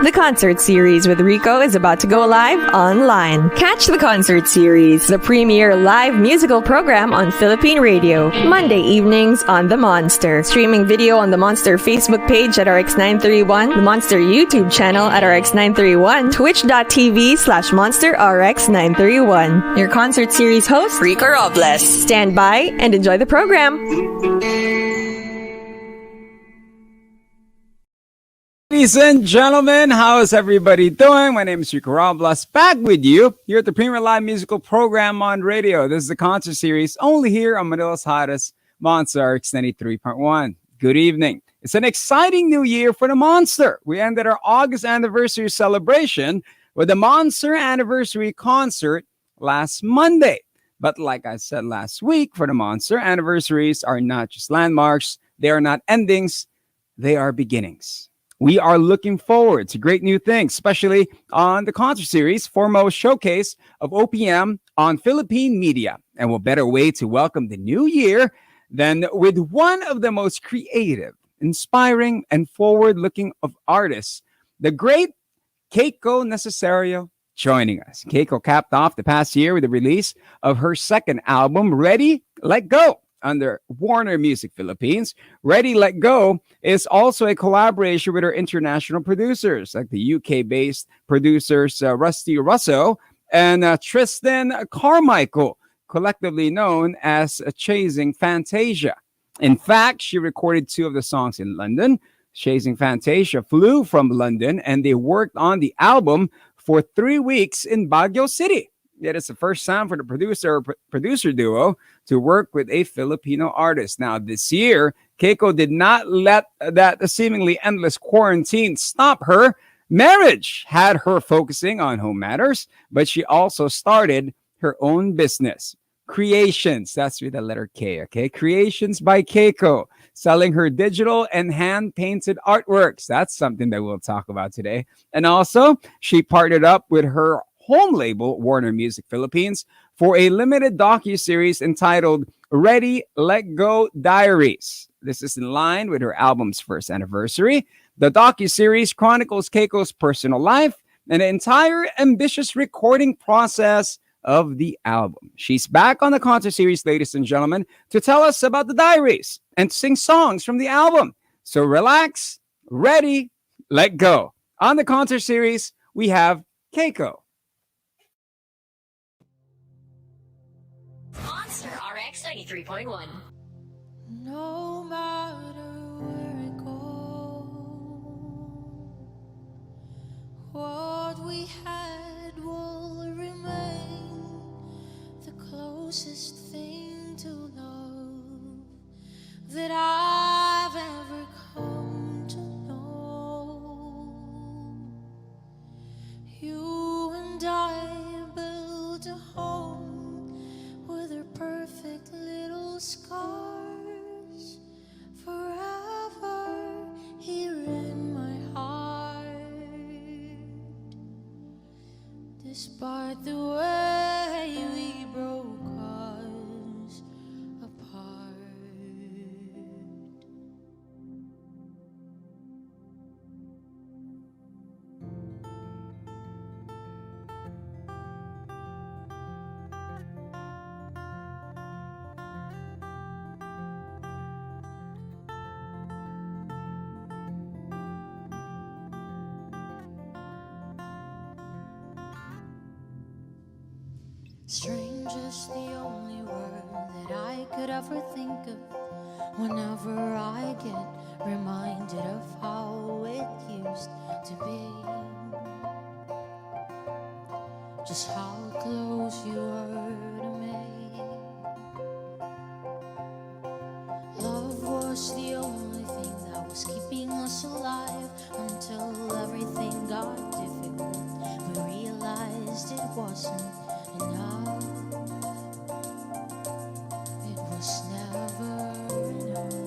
The concert series with Rico is about to go live online. Catch the concert series, the premier live musical program on Philippine radio, Monday evenings on The Monster. Streaming video on the Monster Facebook page at RX931, the Monster YouTube channel at RX931, twitch.tv/Monster RX931. Your concert series host, Rico Robles. Stand by and enjoy the program. Ladies and gentlemen, how is everybody doing? My name is Rico Robles, back with you here at the Premier Live Musical Program on radio. This is the concert series only here on Manila's hottest Monster RX93.1. Good evening. It's an exciting new year for the Monster. We ended our August anniversary celebration with the Monster Anniversary Concert last Monday. But like I said last week, for the Monster, anniversaries are not just landmarks. They are not endings. They are beginnings. We are looking forward to great new things, especially on the concert series, foremost showcase of OPM on Philippine media. And what better way to welcome the new year than with one of the most creative, inspiring, and forward-looking of artists, the great Keiko Necesario, joining us. Keiko capped off the past year with the release of her second album, Ready, Let Go, under Warner Music Philippines. Ready, Let Go is also a collaboration with her international producers, like the UK-based producers Rusty Russo and Tristan Carmichael, collectively known as Chasing Fantasia. In fact, she recorded 2 of the songs in London. Chasing Fantasia flew from London, and they worked on the album for 3 weeks in Baguio City. It is the first time for the producer duo to work with a Filipino artist. Now, this year, Keiko did not let that seemingly endless quarantine stop her. Marriage had her focusing on home matters, but she also started her own business. Creations, that's with the letter K, okay? Creations by Keiko, selling her digital and hand-painted artworks. That's something that we'll talk about today. And also, she partnered up with her home label, Warner Music Philippines, for a limited docuseries entitled Ready, Let Go Diaries. This is in line with her album's first anniversary. The docuseries chronicles Keiko's personal life and the entire ambitious recording process of the album. She's back on the concert series, ladies and gentlemen, to tell us about the diaries and sing songs from the album. So relax, ready, let go. On the concert series, we have Keiko. Monster RX93.1. No matter where I go, what we had will remain the closest thing to love that I've ever come to know. You and I built a home with her perfect little scars, forever here in my heart. Despite the way we broke us apart. Strange is the only word that I could ever think of whenever I get reminded of how it used to be. Just how close you were to me. Love was the only thing that was keeping us alive until everything got difficult. We realized it wasn't enough. It was never enough.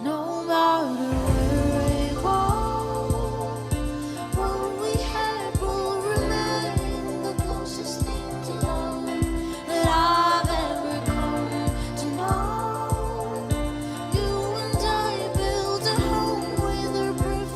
No matter where I go, what we had will remain the closest thing to love that I've ever come to know. You and I built a home with our perfect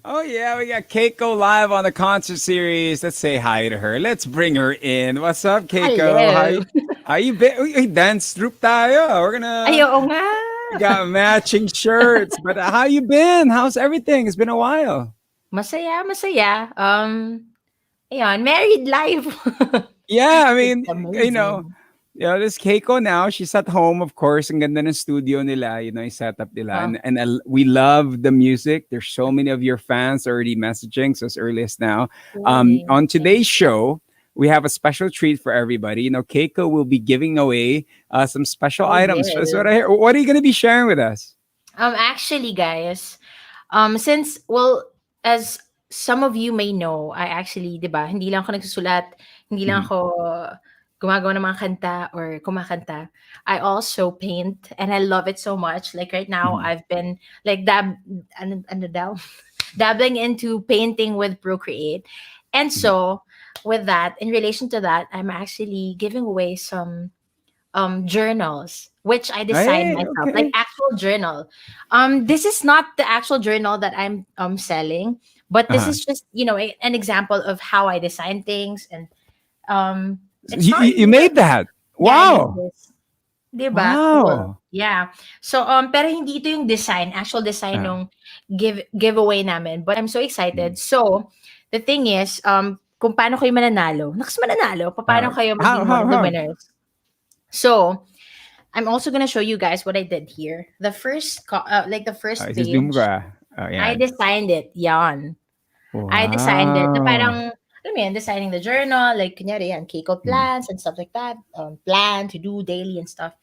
Oh yeah, we got Keiko live on the concert series. Let's say hi to her. Let's bring her in. What's up, Keiko? Hello. How you been? Uy, dance troupe tayo. We're Ay, gonna oo nga. we got matching shirts. But how you been? How's everything? It's been a while. Masaya, masaya. Ayun, married life. Yeah, I It's mean, amazing. this Keiko now, she's at home, of course. Ang ganda ng studio nila, yung setup nila. Oh, And we love the music. There's so many of your fans already messaging, so as early as now. really. On Thank today's show, we have a special treat for everybody. Keiko will be giving away some special Oh, items. That's what yes. I hear. What are you going to be sharing with us? Actually, guys, since, as some of you may know, I actually, di ba, hindi lang ako nagsusulat, hindi lang Mhm. ako gumagawa ng mga kanta or kumakanta. I also paint and I love it so much. Like right now, Mhm. I've been like ano daw? Dabbling into painting with Procreate. And Mhm. so, with that, in relation to that, I'm actually giving away some journals which I designed Hey, myself, like okay. actual journal. This is not the actual journal that I'm selling, but this Uh-huh. is just, an example of how I design things. And um it's You, not you you really made that. yeah, I made Wow. this. 'Di ba? Cool. Wow. Yeah. So pero hindi ito yung actual design Uh, nung giveaway namin, but I'm so excited. mhm. So the thing is, kung paano kayo mananalo. Naks mananalo, paano kayo How, maging one how, of the how? winners. So, I'm also gonna show you guys what I did here. The first, like the first Isa-zoom page, ka. Oh, I yan. designed it. Yan. I designed it. Na Wow. parang, alam mo yan, designing the journal, like, kunyari yan, Keiko Mm, plans and stuff like that. Plan to do daily and stuff.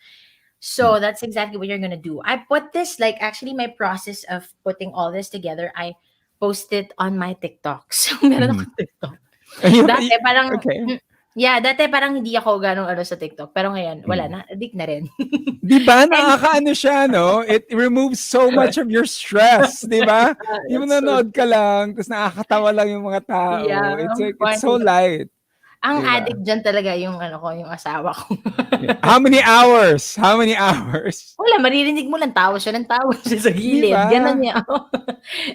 mm. So that's exactly what you're gonna do. I put this, like, actually, my process of putting all this together, I post it on my TikTok. So, meron Mhm. akong TikTok. Ayun, Dati parang, okay. yeah, dati parang hindi ako ganong ano sa TikTok. Pero ngayon, wala Mm. na. Addict na rin. 'Di ba And nakakaano siya 'no? It removes so much of your stress, 'di ba? Yung that's so manonood ka lang tapos nakakatawa lang yung mga yeah, tao. It's like it's so funny. light, Ang 'di ba? addict diyan talaga yung ano ko, yung asawa ko. Yeah. How many hours? How many hours? Wala, maririnig mo lang tawa siya ng tawa siya sa 'Di gilid, ba? gano'n niya.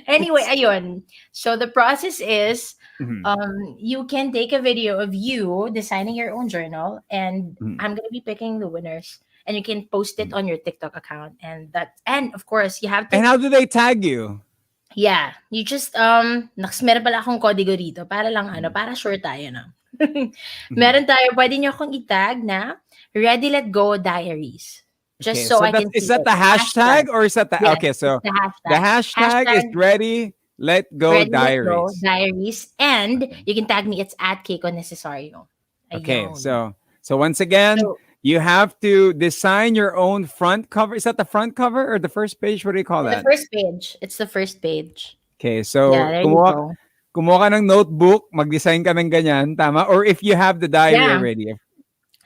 Anyway, It's ayun. So the process is, mhm, you can take a video of you designing your own journal, and mhm, I'm gonna be picking the winners, and you can post it mhm. on your TikTok account, and of course you have And to. how do they tag you? Yeah, you just meron pala akong kodigo dito para lang ano, Mhm, para sure tayo na. mhm. Meron tayo, pwede niyo akong itag na Ready Let Go Diaries. Just Okay, so so I can is see that it. the Hashtag. hashtag or is that the Yes, okay? it's So the the hashtag. hashtag is Hashtag ready. Let go Ready Let Go diaries. Diaries. And Okay. you can tag me. It's at Keiko Necesario. Okay. Ayun. So once again, So, you have to design your own front cover. Is that the front cover or the first page? What do you call the that? first page. It's the first page. Okay. Yeah, So there you go. kumuha ka ng notebook, mag-design ka ng ganyan, tama? Or if you have the diary Yeah. already.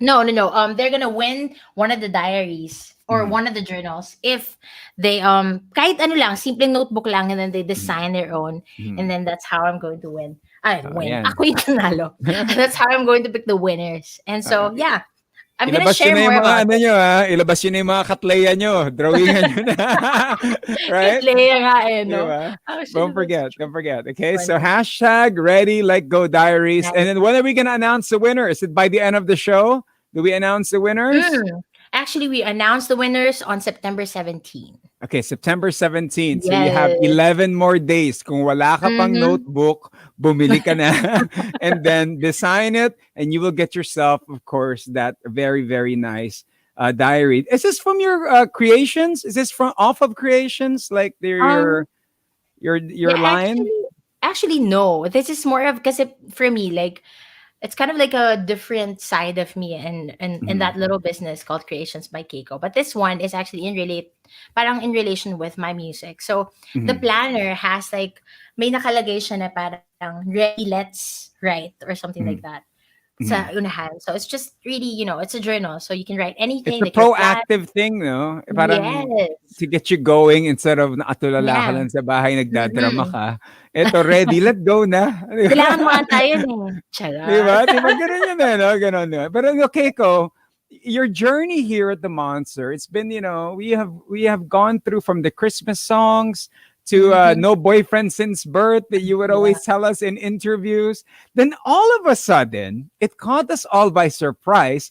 No, no, no. They're gonna win one of the diaries or Mhm, one of the journals if they kahit ano lang, simpleng notebook lang, and then they mhm, design their own, and mhm. then that's how I'm going to win. I Oh, win. yan. Ako yung nanalo. That's how I'm going to pick the winners. And Uh, so yeah, I'm gonna Ilabas yun share na more yung mga about ano it. nyo ha. Ilabas yun na yung mga katleya nyo. Drawingan nyo na. Kahit Right? Leia nga eh, no? Diba? Actually, Don't that's forget. true. Don't forget. Okay. So Funny. hashtag ready, let go diaries. And then when are we going to announce the winner? Is it by the end of the show? Do we announce the winners? Actually, we announced the winners on September 17. Okay, September 17th. So you have Yes. 11 more days. Kung wala ka pang Mm-hmm. notebook, bumili ka na and then design it and you will get yourself, of course, that very, very nice diary. Is this from your creations? Is this from off of creations? Like they're Um, your yeah, line? actually no. This is more of because for me, like it's kind of like a different side of me and Mhm, that little business called Creations by Keiko. But this one is actually parang in relation with my music. So the mhm, planner has like may nakalagay siya na parang ready, let's write or something like mhm, that sa mhm. unahan. So it's just really, it's a journal. So you can write It's anything a like your plan. proactive thing, no? Parang Yes. to get you going instead of nakatulala ka Yeah. lang sa bahay, nagdadrama Mm-mm. ka. Eto, ready, let go na. Di Kailangan ba? makanta yun eh. Di Charot. ba? Di ba ganun yun eh, no? Ganun yun. Pero okay ko, your journey here at the Monster, it's been, we have gone through from the Christmas songs to no boyfriend since birth that you would Yeah. always tell us in interviews. Then all of a sudden, it caught us all by surprise.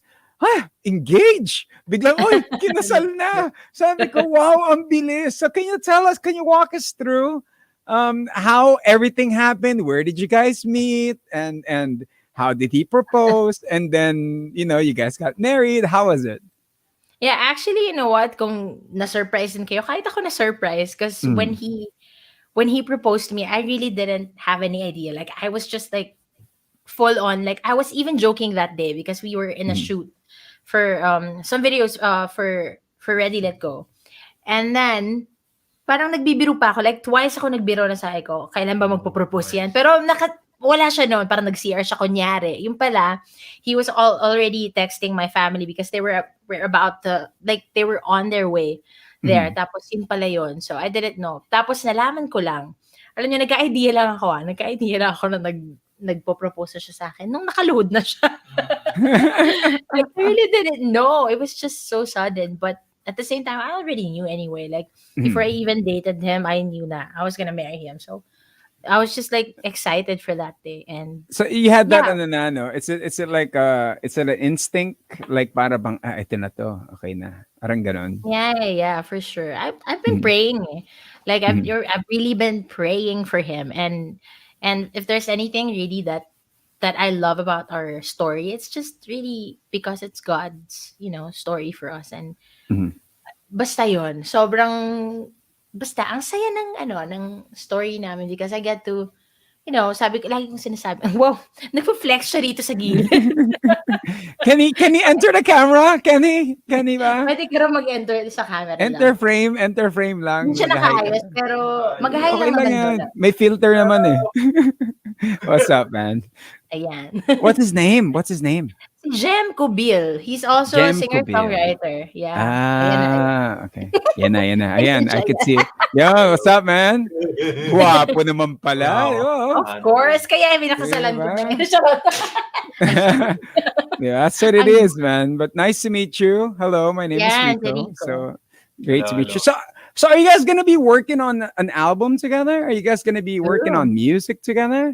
Engage! Biglang, oy, kinasal na! Sabi ko, wow, ang bilis. So can you walk us through how everything happened? Where did you guys meet? And how did he propose? And then, you guys got married. How was it? Yeah, actually, you know what? Kung na-surprise din kayo, kahit ako na-surprise because Mm. when he proposed to me, I really didn't have any idea. Like I was just like full on. Like I was even joking that day because we were in a Mhm. shoot for some videos for Ready Let Go. And then parang nagbibiro pa ako. Like twice ako nagbiro na sabi ko, kailan ba magpo-propose yan? Pero wala siya noon. Parang nag-CR siya kunyari. Yung pala, he was already texting my family because they were about to, like, they were on their way there. Mhm. Tapos yun pala yun. So I didn't know. Tapos nalaman ko lang. Alam niyo, nagka-idea lang ako. Nagka-idea lang ako na nagpo-propose na siya sa akin nung nakaluhod na siya. I really didn't know. It was just so sudden. But at the same time, I already knew anyway. Like, before I Mhm. even dated him, I knew that I was gonna marry him. So I was just like excited for that day. And So you had that yeah, ano na, no? It's it like it's an instinct like para bang ito na to. Okay na. Parang ganon. yeah, for sure. I've been Mhm. praying. Like Mhm. I've really been praying for him. And if there's anything really that I love about our story, it's just really because it's God's, story for us. And Mhm. basta yon, basta ang saya ng story namin because I get to, sabi ko, lagi kong sinasabi, wow, nagpo-flex siya dito sa gilid. Can he enter the camera? Can he ba? Pwede ka raw mag-enter sa camera lang. Enter frame Hindi lang. siya Mag-hi ka nakaayos, lang. pero mag-hi Okay lang lang naman yan. doon. May filter naman eh. What's up, man? Ayan. What's his name? What's his name? Si Jem Kubil. He's also a Jem Kubil. singer-songwriter. Yeah. Ayan na. Ayan. Okay. Yan na, yan na. Ayan Ayan, I siya. could see it. Yo, what's up, man? Guwapo naman pala. Yo. Of course. Kaya pinakasalan ko na. Diba? Charot. Yeah, that's what it is, man. But nice to meet you. Hello, my name is Yan, si Rico. Rico. So great to meet you. So are you guys gonna be working on an album together? Are you guys gonna be working Ooh. on music together?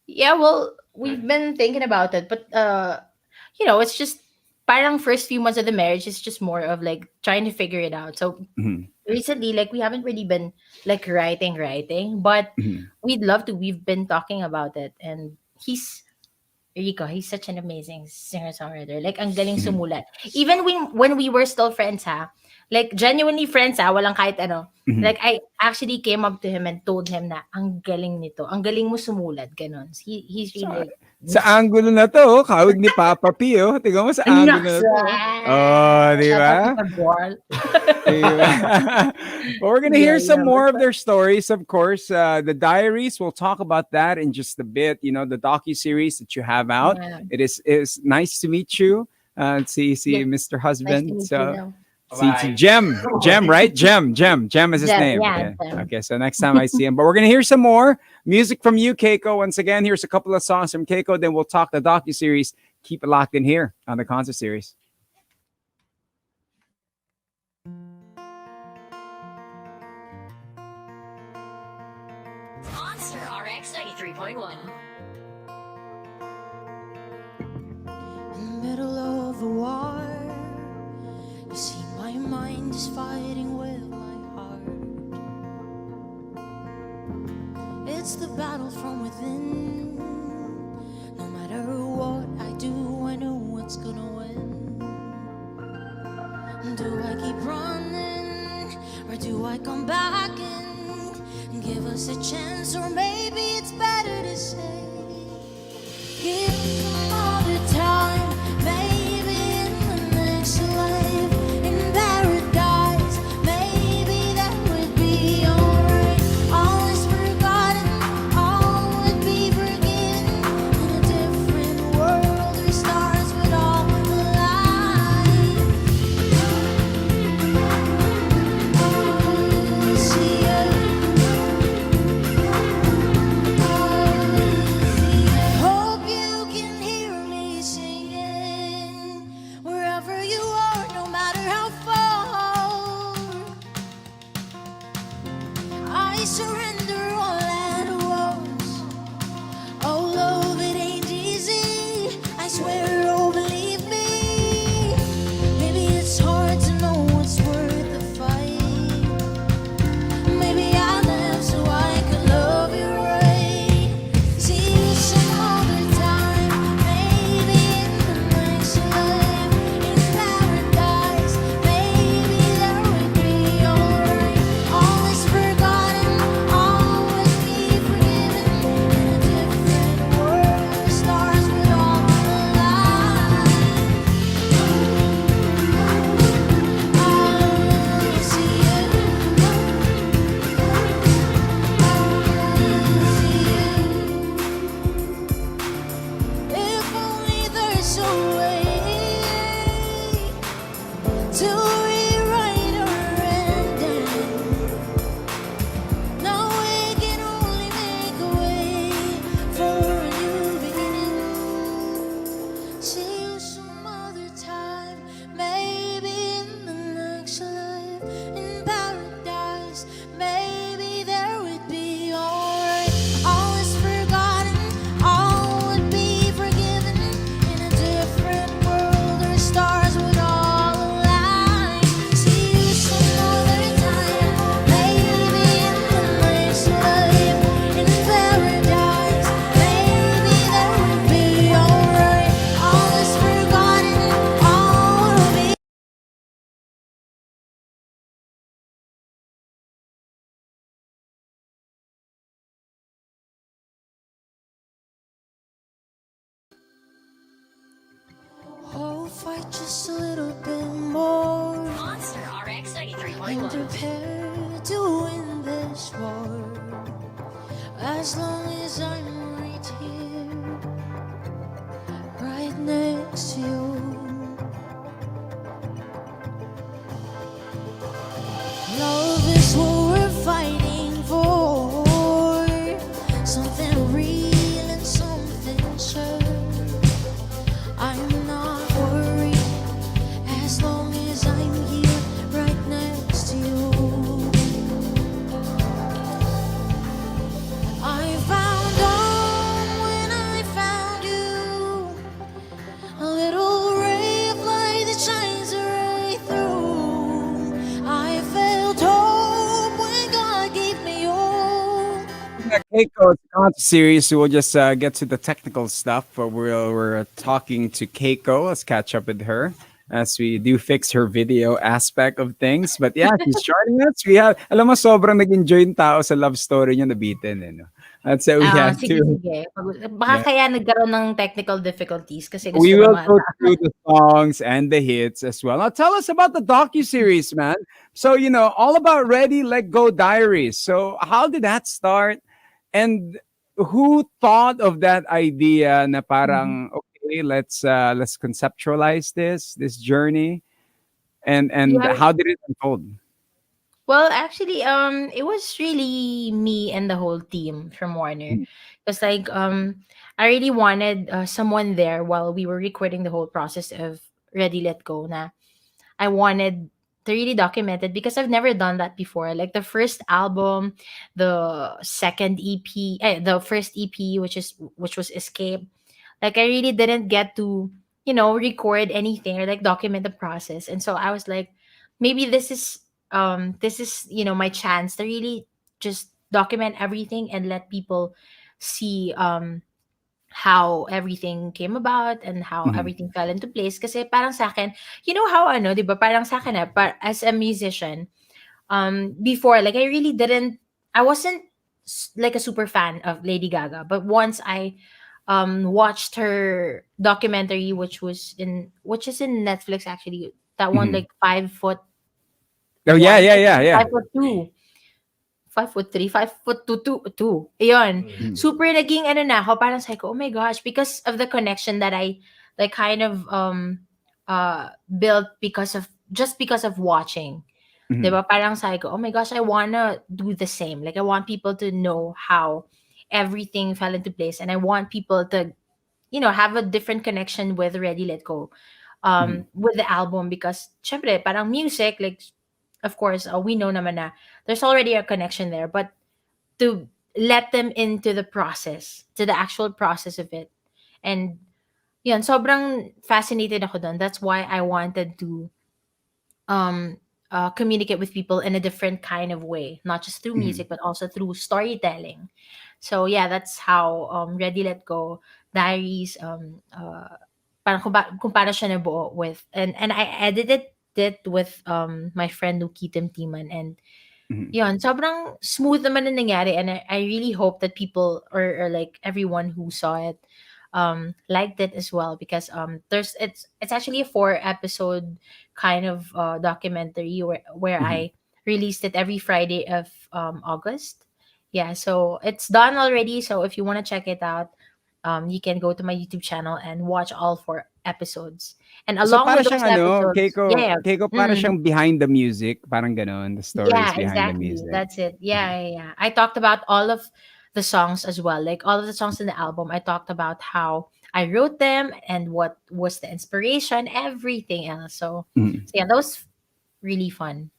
Yeah, well, we've been thinking about it, but it's just parang first few months of the marriage is just more of like trying to figure it out. So Mhm. recently, like we haven't really been like writing, but Mhm. we'd love to. We've been talking about it, and Rico, he's such an amazing singer-songwriter. Like, ang galing Mhm. sumulat. Even when we were still friends, ha? Like, genuinely friends, ha? Walang kahit ano. Mhm. Like, I actually came up to him and told him na, ang galing nito. Ang galing mo sumulat. Ganon. He's really like, Sa angulo na to, kawig ni Papa P, oh. Tingnan mo sa angulo na to. Oh, di Shout out ba? to Pagwal. Diba? But we're gonna hear some more of basta- their stories, of course. The diaries, we'll talk about that in just a bit. The docu-series that you have out. Yeah. It is nice to meet you. See Yeah. Mr. Nice to Husband. meet you So now. see Jem, right? Jem is his Jem, name. yeah, Okay. Jem. Okay, so next time I see him. But we're gonna hear some more music from you, Keiko. Once again, here's a couple of songs from Keiko. Then we'll talk the docu-series. Keep it locked in here on the concert series. Monster RX 93.1. In the middle of a war, you see my mind is fighting with my heart. It's the battle from within. No matter what I do, I know what's gonna win. Do I keep running, or do I come back and give us a chance? Or maybe it's better to say, give some other time, maybe in the next life, in paradise, maybe that would be alright. All is forgotten, all would be forgiven. In a different world, restarts with all alive. See ya. Hope you can I surrender all at once. Oh, love, it ain't easy. I swear, oh, believe me. Maybe it's hard to know what's worth the fight. Maybe I left so I could love you right. See you some other time, maybe in the next life, in paradise. Maybe there would be alright. All is forgotten, all would be forgiven. In a different world, the stars would all align. I see you. If only there's a way to rewrite our ending. Now we can only make a way for a new beginning. See you some other time, maybe in the next life, in paradise. Maybe there would be alright. All is forgotten, all would be forgiven. In a different world, our stars would all align. See you some other time, maybe in the next life, in paradise. Maybe there would be alright. All is forgotten, all will be. Oh, fight just a little bit more Monster and RX93.1. prepare to win this war. As long as I'm right here, right next to you. Love is what we're fighting for. Something real and something sure. I'm not worried as long as I'm here right next to you. I found home when I found you. A little ray of light that shines right through. I felt hope when God gave me hope. Keiko, it's a concert series. So we'll just get to the technical stuff. We're talking to Keiko. Let's catch up with her as we do fix her video aspect of things. But yeah, she's joining us. We have, alam mo, sobrang nag-enjoy yung tao sa love story niya nabitin. Eh, no? That's why we have Sige, to. sige. Baka Yeah. kaya nagkaroon ng technical difficulties kasi We gusto ng will mga go tao. through the songs and the hits as well. Now, tell us about the docu-series, man. So, all about Ready, Let Go Diaries. So, how did that start? And who thought of that idea na Mhm. parang, okay, let's conceptualize this journey, and Yeah. how did it unfold? Well, actually, it was really me and the whole team from Warner. Mm, Because I really wanted someone there while we were recording the whole process of Ready Let Go. Na I wanted to really document it because I've never done that before. Like the first album, the second EP, the first EP, which was Escape. Like I really didn't get to, record anything or like document the process. And so I was like, maybe this is my chance to really just document everything and let people see how everything came about and how mhm, everything fell into place. Kasi parang sa akin, you know how ano, di ba? Parang sa akin as a musician, before, like I wasn't like a super fan of Lady Gaga. But once I watched her documentary, which is in Netflix actually, that one mhm. like 5 foot Oh, yeah, one, yeah, yeah, yeah. 5'2", 5'3", 5'2", 2". Ayun. Mhm, Super naging ano na ako, parang sabi ko, oh my gosh, because of the connection that I like kind of built because of watching. mhm, 'Di ba? Parang sabi ko, oh my gosh, I wanna do the same. Like I want people to know how everything fell into place, and I want people to have a different connection with Ready Let Go, mhm, with the album, because syempre parang music, like of course, we know naman na there's already a connection there, but to let them into the process, to the actual process of it. And yun, sobrang fascinated ako dun. That's why I wanted to um communicate with people in a different kind of way, not just through Mhm. music but also through storytelling. So yeah, that's how Ready Let Go Diaries parang kung paano siya nabuo with, and I edited it with my friend Nuki Timtiman, and Mhm. yun, sobrang smooth naman na nangyari, and I really hope that people, or like everyone who saw it liked it as well, because there's it's actually a 4 episode kind of documentary where Mhm. I released it every Friday of August. Yeah, so it's done already. So if you want to check it out, you can go to my YouTube channel and watch all 4 episodes. And So along para with siyang those ano, episodes, yeah, Keiko para mm, siyang behind the music, parang gano'n, the stories yeah, behind the exactly. music. That's it. Yeah, yeah, yeah. I talked about all of the songs as well. Like all of the songs in the album, I talked about how I wrote them and what was the inspiration, everything else. Mhm. So yeah, that was really fun.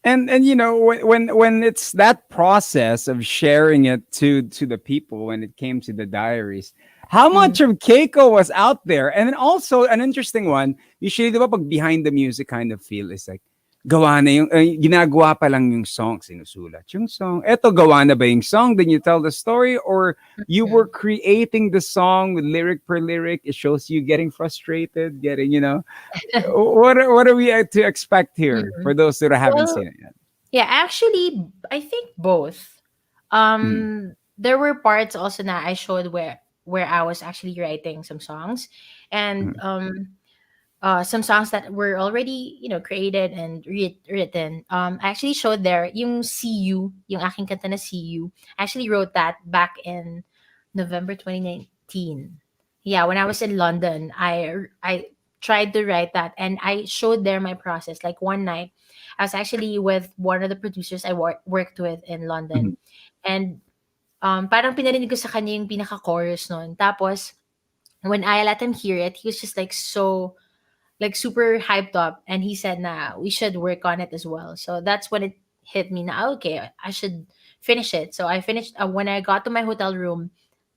And you know, when it's that process of sharing it to the people, when it came to the diaries, how Mm. much of Keiko was out there? And then also an interesting one, usually di ba pag behind the music kind of feel is like gawa na yung ginagawa pa lang yung song, sinusulat yung song. Eto gawa na ba yung song? Then you tell the story, or you were Mm. creating the song with lyric per lyric. It shows you getting frustrated, getting, you know, what are we to expect here Mm. for those that haven't Well, seen it yet? yeah, actually, I think both. Mhm. There were parts also that I showed where I was actually writing some songs, and Mhm. some songs that were already, created and written. I actually showed there yung See You, yung aking kanta na See You. I actually wrote that back in November 2019. Yeah, when I was in London, I tried to write that, and I showed there my process. Like one night, I was actually with one of the producers I worked with in Mhm. London, and parang pinarinig ko sa kanya yung pinaka-chorus nun. Tapos, when I let him hear it, he was just like so, like super hyped up, and he said nah, we should work on it as well. So that's when it hit me na, okay, I should finish it. So I finished when I got to my hotel room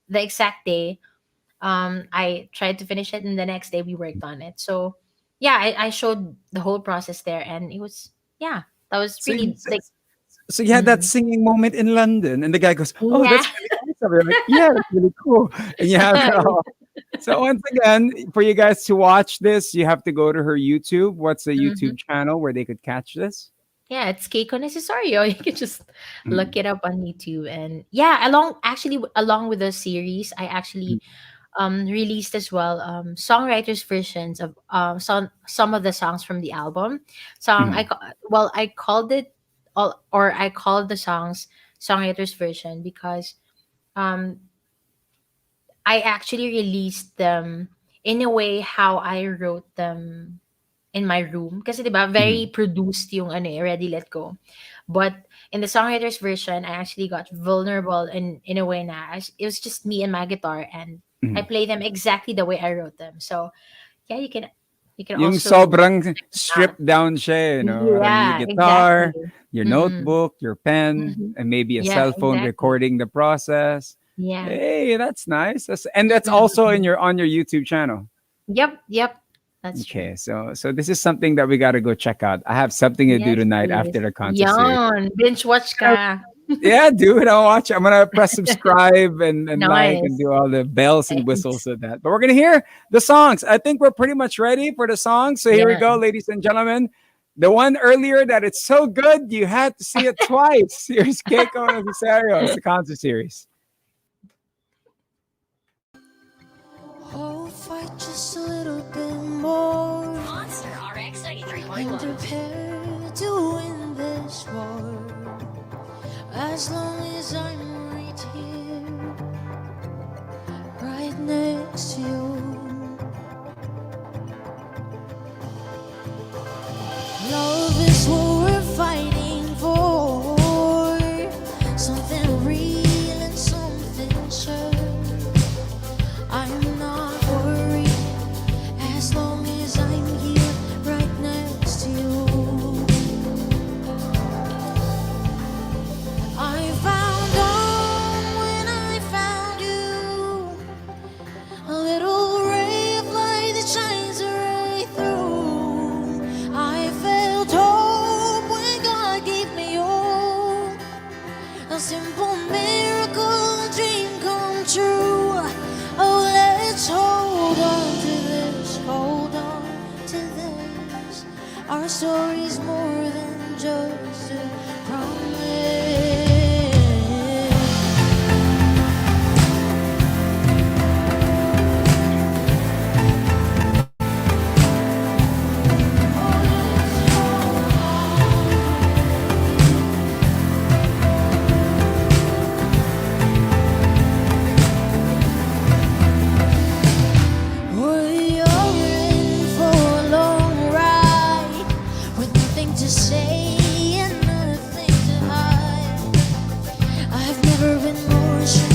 the exact day. I tried to finish it, and the next day we worked on it. So yeah, I showed the whole process there, and it was, yeah, that was So, really like, so you had that mhm. singing moment in London, and the guy goes, "Oh, Yeah. that's really awesome." You're like, "Yeah, that's really cool." And you have it all. So once again, for you guys to watch this, you have to go to her YouTube. What's the Mhm. YouTube channel where they could catch this? Yeah, it's Keiko Necesario. You can just look Mhm. it up on YouTube. And yeah, along with the series, I actually released as well songwriters versions of some of the songs from the album. Mhm. I called it all, or I called the songs songwriters version because um I actually released them in a way how I wrote them in my room, kasi 'di ba very Mhm. produced yung Ready Let Go. But in the songwriters version, I actually got vulnerable in a way na it was just me and my guitar, and I Mhm. play them exactly the way I wrote them. So yeah, you can Yung also sobrang check it out. stripped down siya, you know, parang your Yeah, exactly. guitar, your Mm-mm. notebook, your pen, Mhm. and maybe a Yeah, cell phone exactly. recording the process. Yeah. Hey, that's nice. And that's Mm-mm, also in mm-mm. your on your YouTube channel. Yep, yep. That's true. Okay, so this is something that we got to go check out. I have something to do Yes, tonight after please. the concert series. Yon, binge watch ka. Yeah, dude, I'll watch. I'm gonna press subscribe and like and Nice. do all the bells and whistles Thanks. of that. But we're gonna hear the songs. I think we're pretty much ready for the songs. So here we Yeah. go, ladies and gentlemen. The one earlier that it's so good you had to see it twice. Here's Keiko Necesario. It's the concert series. Oh, fight just a little bit more Monster RX and 93.1. prepare to win this war. As long as I'm right here, right next to you. Love is what we're fighting for. Something real and something sure. I'm not worried as long as I'm here right next to you. I found simple miracle, dream come true. Oh, let's hold on to this, hold on to this. Our story's more than just a promise. We are in for a long ride with nothing to say and nothing to hide. I've never been more ashamed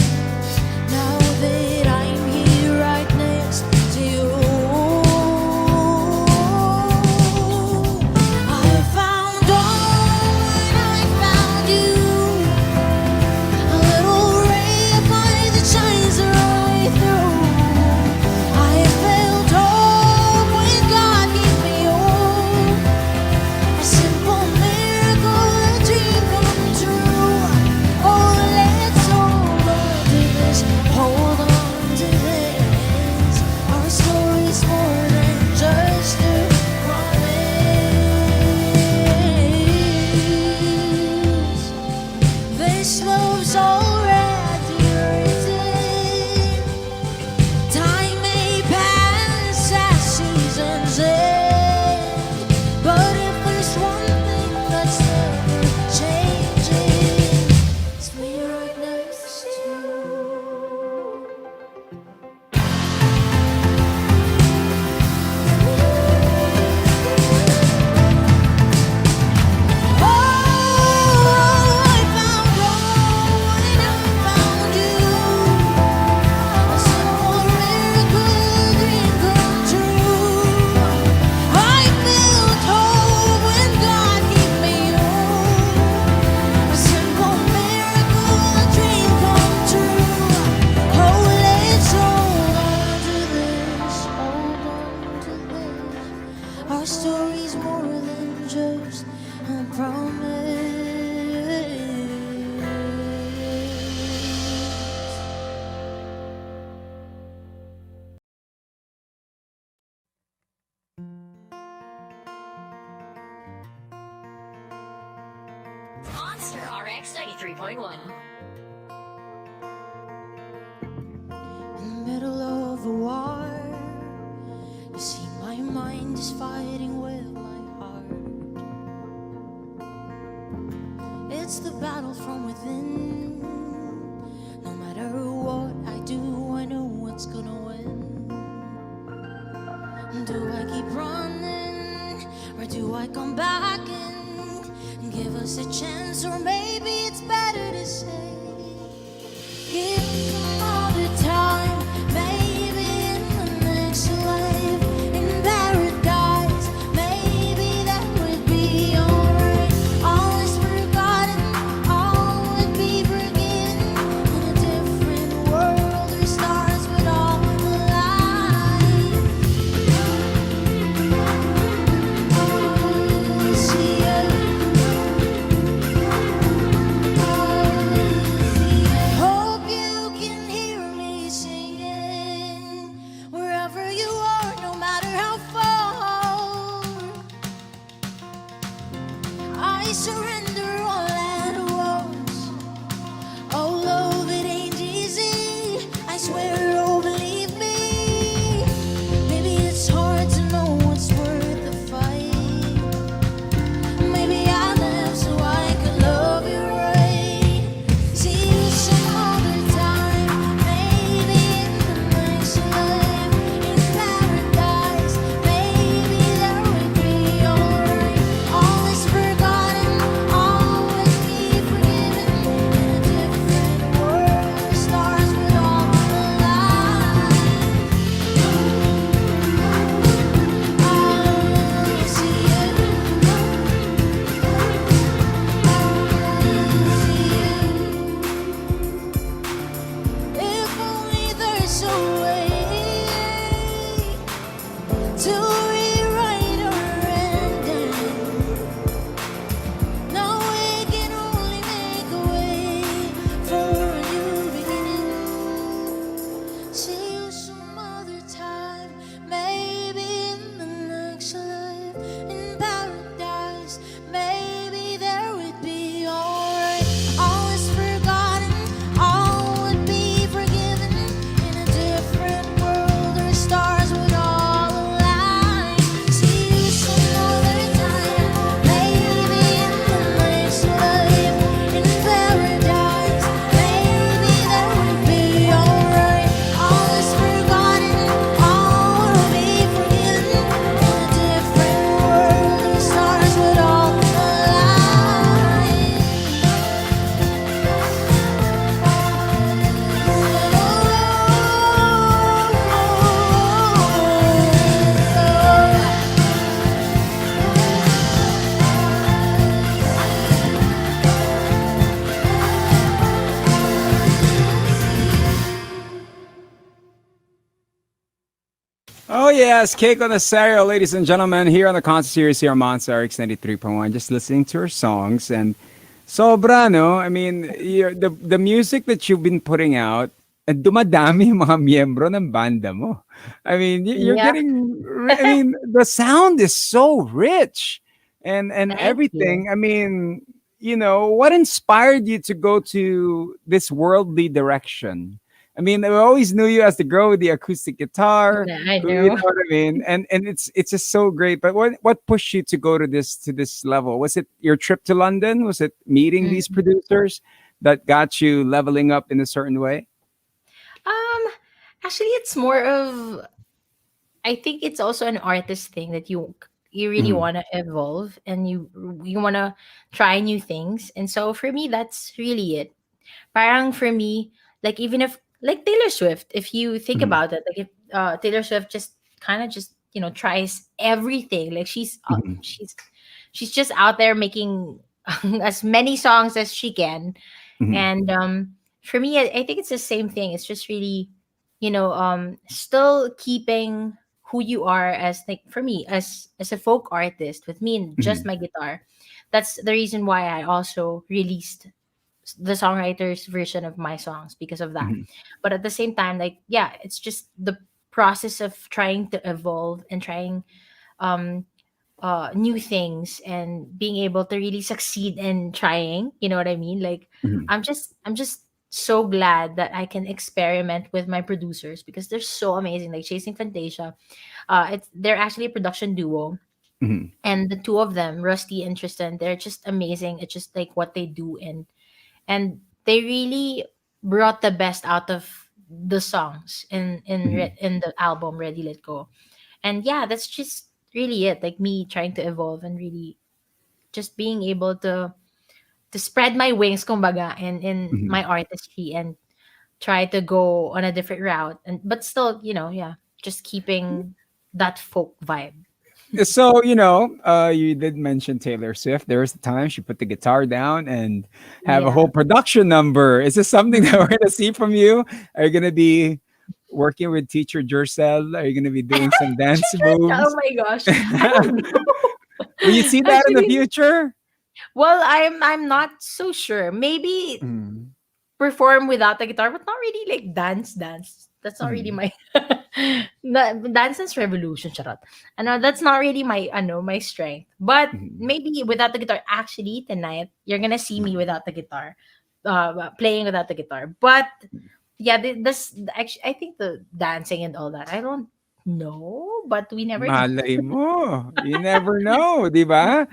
now that I'm here right next to you. I found dawn, I found you, a little ray of light that shines right through. I felt hope when God gave me hope, a simple miracle, a dream come true. Oh, let's hold on to this, hold on to this. Our story's more than just a promise. This love's already written. Time may pass as seasons end, but if there's one thing that's never changing, it's me right next to you. Oh, I found hope and I found you, a simple miracle, dream come true. I felt hope when God gave me hope, a simple miracle, a dream come true. Oh, let's hold on to this, hold on to this. Our story's more than just a promise. Monster RX93.1. In the middle of a war, you see my mind is fighting with my heart. It's the battle from within. No matter what I do, I know what's gonna win. Do I keep running, or do I come back and give us a chance? Or maybe it's better to say, give me another time, maybe in the next life, in paradise, maybe that would be alright. All is forgotten, all would be forgiven. In a different world, or stars would all align. See you. Oh yes, Keiko Necesario, ladies and gentlemen, here on the concert series here on Monster RX93.1, just listening to her songs and sobra, no? I mean, the music that you've been putting out, and dumadami yung mga miyembro ng banda mo. I mean, you're Yeah, getting, I mean, the sound is so rich and thank you. everything. I mean, what inspired you to go to this worldly direction? I mean, I always knew you as the girl with the acoustic guitar. Yeah, I You know know. what I mean? And it's just so great. But what pushed you to go to this level? Was it your trip to London? Was it meeting these Mm. producers that got you leveling up in a certain way? Um, Actually, it's more of, I think it's also an artist thing that you really Mhm, want to evolve and you want to try new things. And so for me, that's really it. Parang for me, like even if like Taylor Swift, if you think mhm, about it, like if Taylor Swift just kind of just tries everything, like mhm, she's just out there making as many songs as she can. mhm, And for me, I think it's the same thing. It's just really, still keeping who you are as, like, for me as a folk artist with me and just mhm, my guitar. That's the reason why I also released the songwriter's version of my songs, because of that. mhm, But at the same time, like, yeah, it's just the process of trying to evolve and trying um new things and being able to really succeed in trying, you know what I mean? Like, mhm, I'm just so glad that I can experiment with my producers because they're so amazing. Like Chasing Fantasia, they're actually a production duo, mhm, and the two of them, Rusty and Tristan, they're just amazing. It's just like what they do, and they really brought the best out of the songs mhm, in the album Ready Let Go. And yeah, that's just really it, like me trying to evolve and really just being able to spread my wings, kumbaga, in mhm. my artistry and try to go on a different route, and but still, yeah, just keeping that folk vibe. So, you did mention Taylor Swift. There was a time she put the guitar down and have a whole Yeah. production number. Is this something that Mm. we're going to see from you? Are you going to be working with teacher Jurcel? Are you going to be doing some dance Oh moves? my gosh, I don't know. Will you see that in the Actually, future? well, I'm not so sure. Maybe Mm, perform without the guitar, but not really like dance. That's not really mhm, my Dance Dance Revolution, charot. That's not really my strength. But mhm, maybe without the guitar, actually tonight you're gonna see me mhm. without the guitar, playing without the guitar. But yeah, this actually, I think the dancing and all that, I don't know, but we never know. Malay mo. You never know, di ba?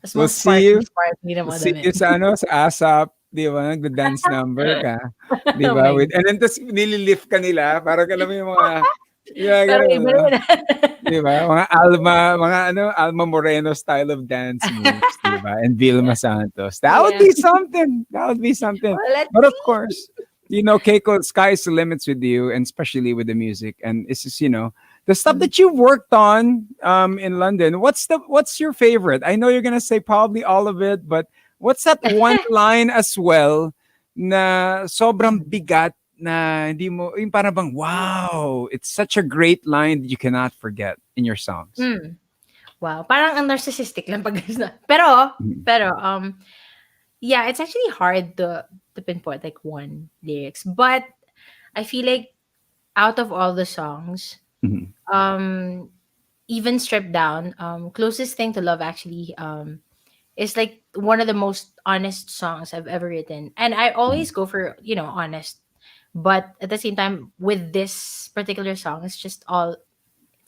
Mas We'll mga see you. sparkly na We'll mga see damit. you sa sa ASAP, di ba? Nagda-dance number ka. Di Oh ba? my With, God. and then tapos nililift ka nila. Parang alam mo yung mga, yeah, Pero ganun, iba no? naman. Di ba? Mga Alma Moreno style of dance moves, di ba? And Vilma Santos. That would Yeah. be something. That would be something. Well, let's But of see. course, Keiko, sky's the limits with you, and especially with the music. And it's just, the stuff Mm. that you've worked on in London. What's your favorite? I know you're gonna say probably all of it, but what's that one line as well na sobrang bigat na hindi mo, yung parang bang, wow, it's such a great line that you cannot forget in your songs. Mm. Wow, parang ang narcissistic lang pag pero Mhm, pero yeah, it's actually hard to pinpoint like one lyrics, but I feel like out of all the songs, mhm, um even stripped down, closest thing to love actually is like one of the most honest songs I've ever written. And I mhm, always go for, honest. But at the same time, with this particular song, it's just all, it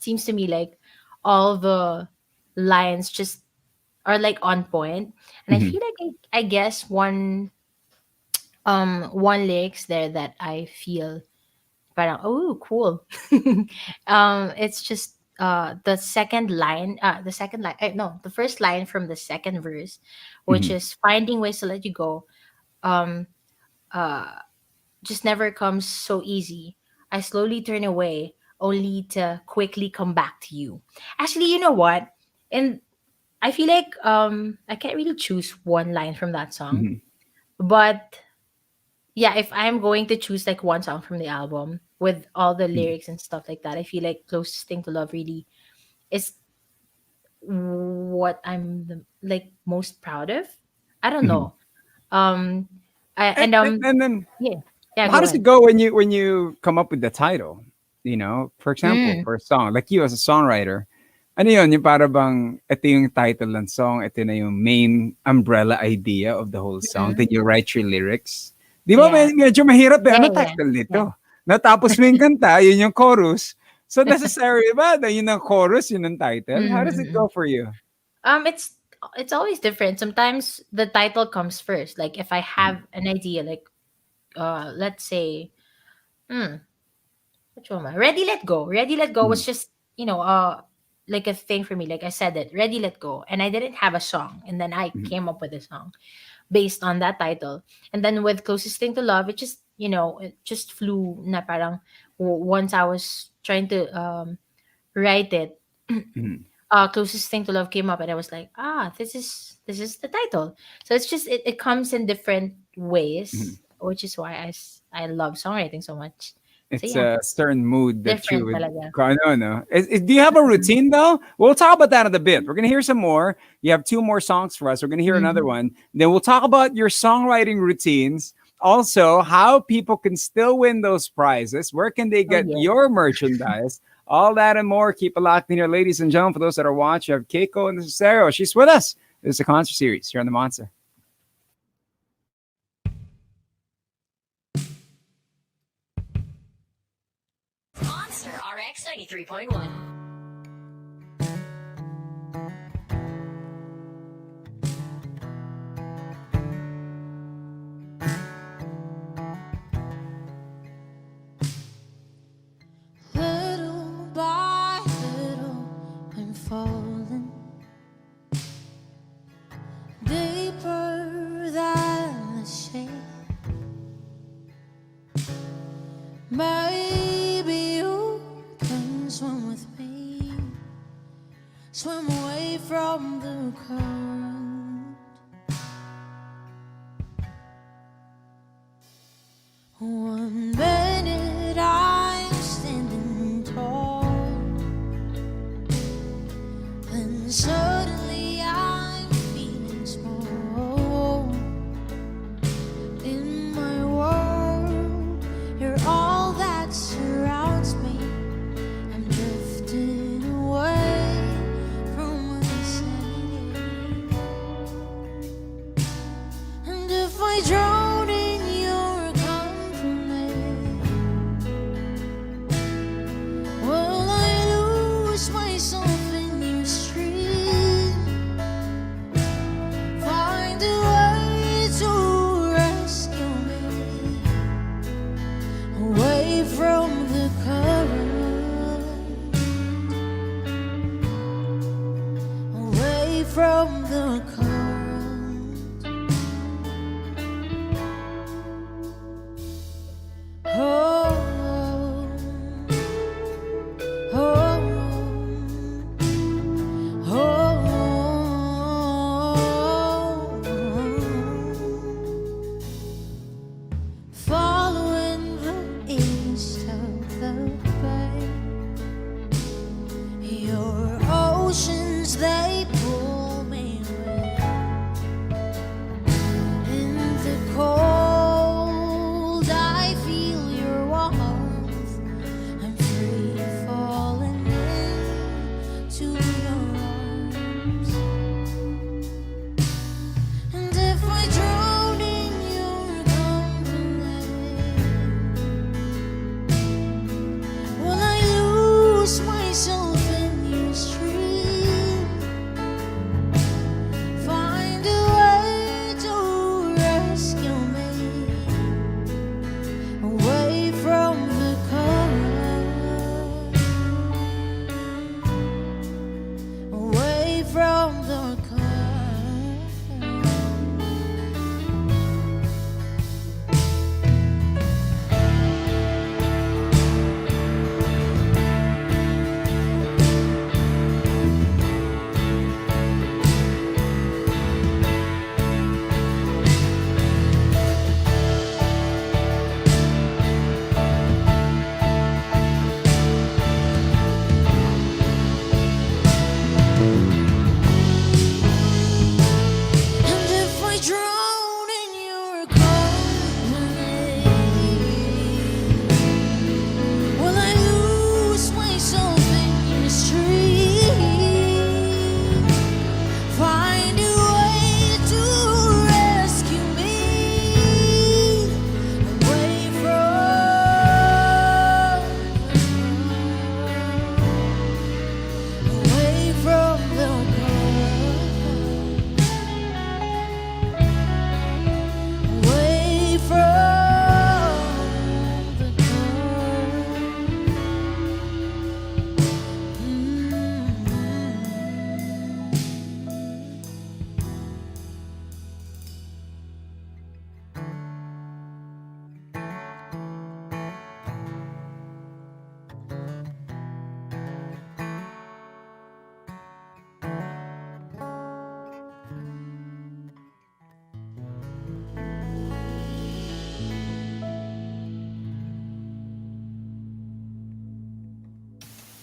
seems to me like all the lines just are like on point. And I mhm, feel like I guess one lyrics there that I feel parang, oh, cool. It's just no, the first line from the second verse, which mhm, is finding ways to let you go. Um, uh, just never comes so easy. I slowly turn away, only to quickly come back to you. Actually, you know what? And I feel like I can't really choose one line from that song, mhm, but yeah, if I'm going to choose like one song from the album, with all the Mhm. lyrics and stuff like that. I feel like Closest Thing to Love really is what I'm like most proud of. I don't Mhm. know. Um, And, and and then yeah, yeah. how Go does it ahead. go when you come up with the title? You know, for example, Mm, for a song, like you as a songwriter, ano yun, yung para bang ito yung title ng song, ito na yung main umbrella idea of the whole song, mm, then you write your lyrics. Di ba yeah, medyo mahirap eh, yeah, ano yeah, title yeah. nito? Natapos mo yung kanta, yun yung chorus. So necessary ba na yun ang chorus, yun ang title? How does it Mm-mm. go for you? It's always different. Sometimes the title comes first. Like if I have an idea, like let's say, hmm, which one? Ready Let Go. Ready Let Go was Mhm. just like a thing for me. Like I said it, Ready Let Go, and I didn't have a song, and then I Mhm. came up with a song based on that title. And then with Closest Thing to Love, it just it just flew. Na parang once I was trying to write it, Mhm. Closest Thing to Love came up, and I was like, this is the title. So it's just it comes in different Mhm. ways, which is why I love songwriting so much. So It's yeah, a certain mood that you different would talaga. ano, no? Do you have a routine though? We'll talk about that in a bit. We're gonna hear some more. You have two more songs for us. We're gonna hear another Mhm. one. Then we'll talk about your songwriting routines. Also, how people can still win those prizes. Where can they Oh get yeah. your merchandise? All that and more. Keep it locked in here, ladies and gentlemen. For those that are watching, you have Keiko Necesario. She's with us. This is a concert series here on the Monster. Monster RX 93.1. Little by little, I'm falling deeper than the sea. Maybe you can swim with me, swim away from the current. One minute I'm standing tall, then suddenly I'm feeling small. In my world, you're all that surrounds me. I'm drifting away from insanity. And if I drown in your company,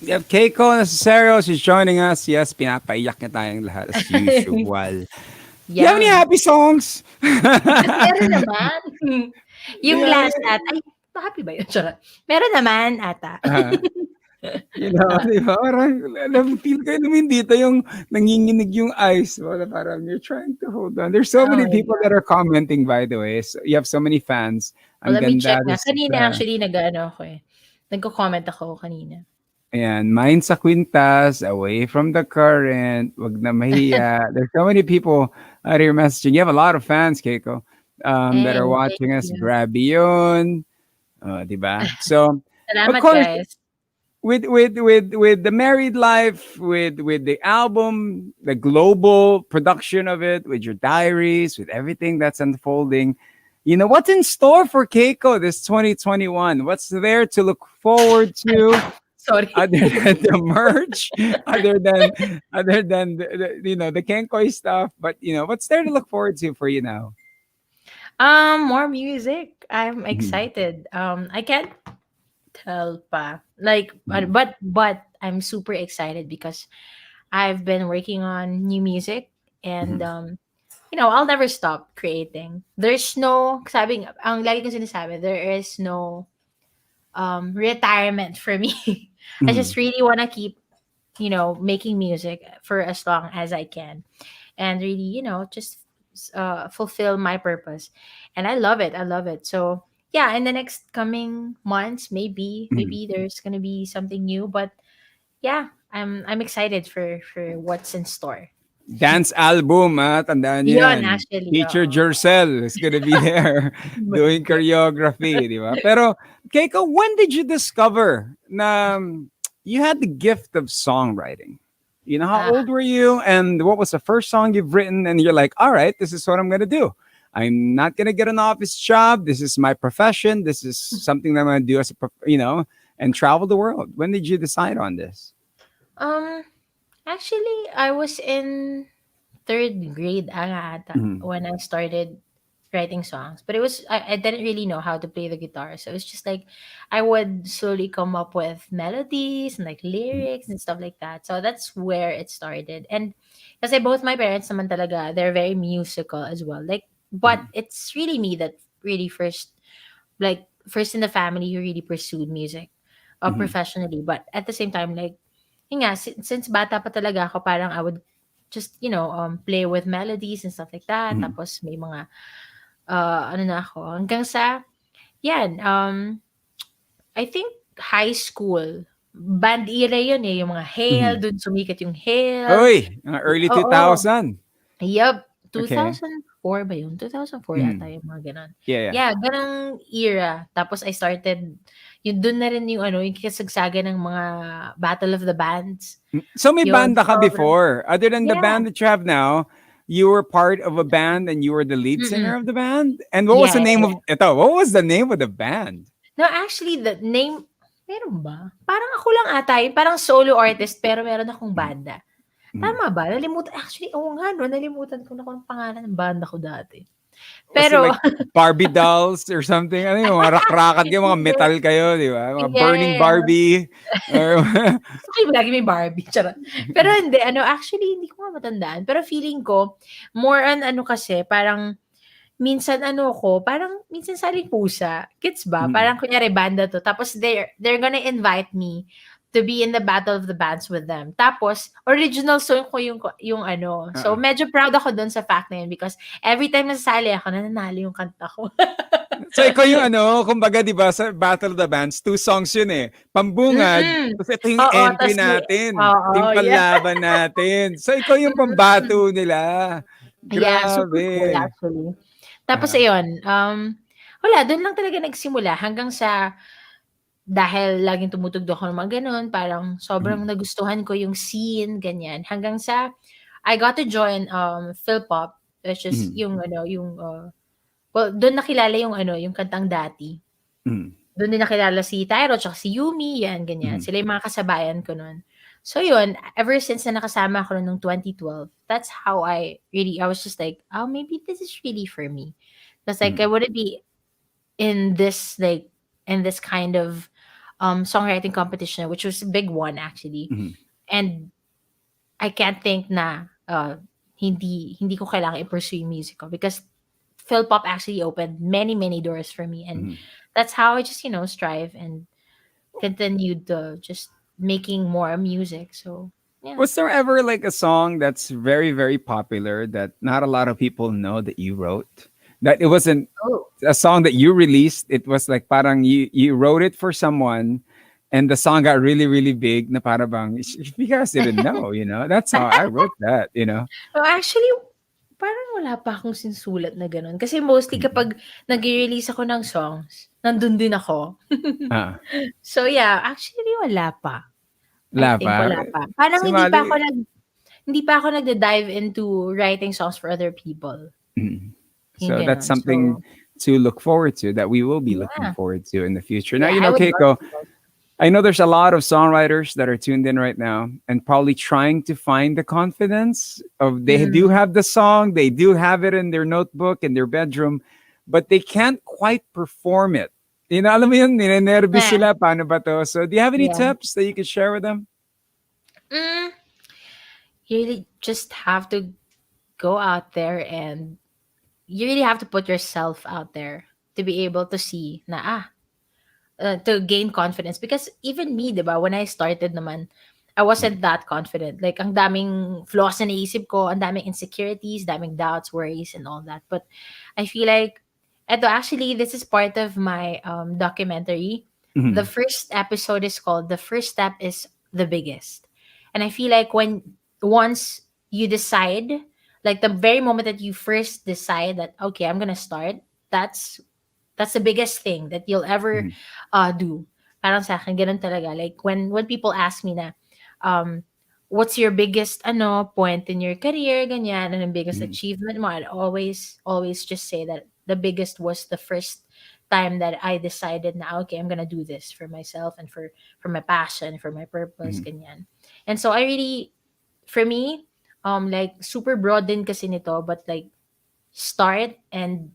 Yep, Keiko Necesario, she's joining us. Yes, pinapaiyak niya tayong lahat as usual. Do you have any Yeah. happy songs? Meron naman. Do Yung you have last any- at ay, happy ba yun? Charot. Meron naman ata. Uh, di ba? Parang, feel ko naman dito yung nanginginig yung eyes mo na parang you're trying to hold on. There's so Oh many my people that God. are commenting, by the way. So you have so many fans. Well, Ang let me ganda. check nga. This, Kanina actually nag-ano ako eh. Nagko-comment ako kanina. ayan, mine sa quintas, away from the current, wag na mahiya. There's so many people out here messaging. You have a lot of fans, Keiko, that Hey, are thank watching us. you. Grabe yun. Di ba? So, of Salamat course, guys. with the married life, with the album, the global production of it, with your diaries, with everything that's unfolding, what's in store for Keiko this 2021? What's there to look forward to? Sorry. Other than the merch, other than the Kenkoi stuff, but what's there to look forward to for you now? More music. I'm Mhm, excited. I can't tell pa. Like, mhm, but I'm super excited because I've been working on new music and mhm, I'll never stop creating. There's no, sabi, ang lagi kong sinasabi, there is no retirement for me. I mhm, just really want to keep, making music for as long as I can and really, just fulfill my purpose. And I love it. I love it. So, yeah, in the next coming months, mhm. maybe there's going to be something new, but yeah, I'm excited for what's in store. Dance album, tandaan niyo Yun, yan. actually, Teacher oo. Jercel is gonna be there Oh my doing God. choreography, di ba? Pero, Keiko, when did you discover na you had the gift of songwriting? How Ah, old were you? And what was the first song you've written? And you're like, all right, this is what I'm gonna do. I'm not gonna get an office job. This is my profession. This is something that I'm gonna do and travel the world. When did you decide on this? um, actually, I was in third grade ata Mhm, when I started writing songs. But I didn't really know how to play the guitar. So it's just like I would slowly come up with melodies and like mhm, lyrics and stuff like that. So that's where it started. And kasi both my parents naman talaga, they're very musical as well. Like, but mhm, it's really me that really first in the family who really pursued music mhm, professionally. But at the same time, like, yun nga, since bata pa talaga ako, parang I would just, play with melodies and stuff like that. mhm, Tapos may mga, ano na ako, hanggang sa, yan, I think high school, band era yun eh, yung mga Hail, mhm. dun sumikat yung Hail. Uy, mga early Oo. 2000. Yup, Okay. 2004 ba yun? 2004 yata Mm. yung mga gano'n. Yeah, yeah. Yeah, gano'ng era. Tapos I started yung dun na rin yung ano, yung kasagsagan ng mga Battle of the Bands. So may Yun, banda ka sobrang before. Other than the yeah. band that you have now, you were part of a band and you were the lead singer of Mm. the band? And what was Yeah, the yeah, name of yeah. ito? What was the name of the band? No, actually, the name meron ba? Parang ako lang ata yun, parang solo artist pero meron akong Mm, banda. mm. Tama ba? Nalimutan actually, oo nga 'no, nalimutan ko na kung anong pangalan ng banda ko dati. Was it Pero like Barbie dolls or something? Ano yung mga rak-rakan kayo, mga hindi. metal kayo, di ba? Mga burning Yes. Barbie. Or, Gusto ko yung lagi may Barbie, charot. Pero hindi, ano, actually, hindi ko nga matandaan. Pero feeling ko, more on ano kasi, parang, minsan ano ko, parang, minsan saling pusa. Gets ba? Mm, Parang, kunyari, banda to. Tapos, they're gonna invite me to be in the Battle of the Bands with them. Tapos, original song ko yung ano. So, uh-uh. medyo proud ako dun sa fact na yun because every time nasasali ako, nananalo yung kanta ko. So ikaw yung kumbaga 'di ba sa Battle of the Bands, two songs yun eh. Pambungad, Mm. tapos ito yung Oo, entry tas may natin, oo, yung yeah. panlaban natin. So ikaw yung Mm. pambato nila. Yeah, super cool Grabe. actually. Tapos Ah, ayun, wala dun lang talaga nagsimula hanggang sa dahil laging tumutugtog ako ng mga gano'n, parang sobrang mhm, nagustuhan ko yung scene, ganyan. Hanggang sa I got to join, Philpop, which is mhm, yung ano, yung, well, dun nakilala yung ano, yung kantang Dati. mhm, Dun din nakilala si Tyro tsaka si Yumi, yan, ganyan. mhm, Sila yung mga kasabayan ko nun. So yun, ever since na nakasama ako nun nung 2012, that's how I was just like, "Oh, maybe this is really for me." That's like, I mhm, wouldn't be in this, like, in this kind of, songwriting competition, which was a big one actually. Mhm. And I can't think na hindi ko kailangan i-pursue yung music ko because Phil Pop actually opened many doors for me, and Mhm. that's how I just strive and continued just making more music. So yeah. Was there ever like a song that's very, very popular that not a lot of people know that you wrote? That it wasn't Oh. a song that you released. It was like parang you wrote it for someone, and the song got really, really big. Na para bang, if you guys didn't know, that's how I wrote that. Oh, actually, parang wala pa akong sinusulat na gano'n. Kasi mostly Mm. kapag nag-release ako ng songs, nandun din ako. Ah, So yeah, actually wala pa. I wala think pa. wala pa. Parang Si Mali, hindi pa ako nagda-dive into writing songs for other people. mm. Yung So that's gano'n. something So, to look forward to, that we will be looking yeah. forward to in the future. Now, Yeah, I would love Keiko, to. I know there's a lot of songwriters that are tuned in right now and probably trying to find the confidence of they do Mm. have the song, they do have it in their notebook in their bedroom, but they can't quite perform it. Alam mo yun, ninenervous Yeah. sila, paano ba to? So, do you have any Yeah. tips that you could share with them? Mm, you really just have to go out there, and you really have to put yourself out there to be able to see na to gain confidence, because even me, 'di ba, when I started naman, I wasn't that confident. Like ang daming flaws na naisip ko, ang daming insecurities, daming doubts, worries and all that. But I feel like this is part of my documentary. The Mhm. first episode is called "The First Step is the Biggest." And I feel like once you decide, like the very moment that you first decide that okay, I'm going to start, that's that's the biggest thing that you'll ever Mhm. do. Parang sa akin, ganun talaga. Like, when people ask me na, um, what's your biggest, point in your career, ganyan, and the biggest Mhm. achievement mo, I'd always just say that the biggest was the first time that I decided na, okay, I'm gonna do this for myself and for my passion, for my purpose, Mhm. ganyan. And so I really, for me, like, super broad din kasi nito, but like, start and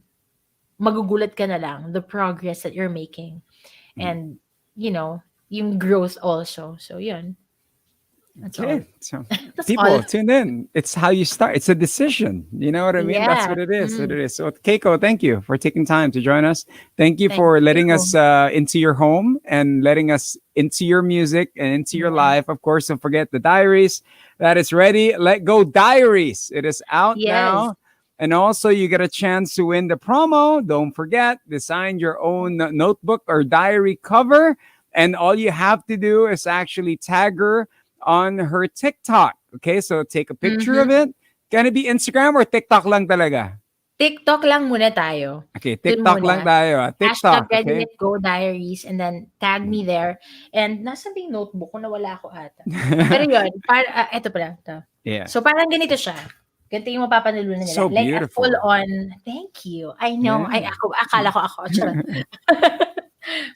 magugulat ka na lang the progress that you're making, Mhm. and yung growth also. So yun, that's all. Okay, so That's all. people tune in. It's how you start. It's a decision. You know what I mean? That's Yeah. what it is. What Mm. it is. So, Keiko, thank you for taking time to join us. Thank you Thank for letting you. us into your home and letting us into your music and into your Yeah. life. Of course, don't forget the diaries. That is ready. Let Go Diaries. It is out Yes. now. And also, you get a chance to win the promo. Don't forget, design your own notebook or diary cover. And all you have to do is actually tag her on her TikTok. Okay, so take a picture of Mm-hmm. it. Can it be Instagram or TikTok lang talaga? TikTok lang muna tayo. Okay, Dun TikTok lang muna. tayo. Hashtag TikTok, Ready okay? Let Go Diaries, and then tag me Mm. there. And nasa yung notebook ko, nawala ako ata. Pero yun, eto pala. Ito. Yeah. So parang ganito siya. Ganito yung mapapanalunan nila. So Like a full beautiful. on, thank you. I know. Ay, Yeah. akala ko ako. Charot.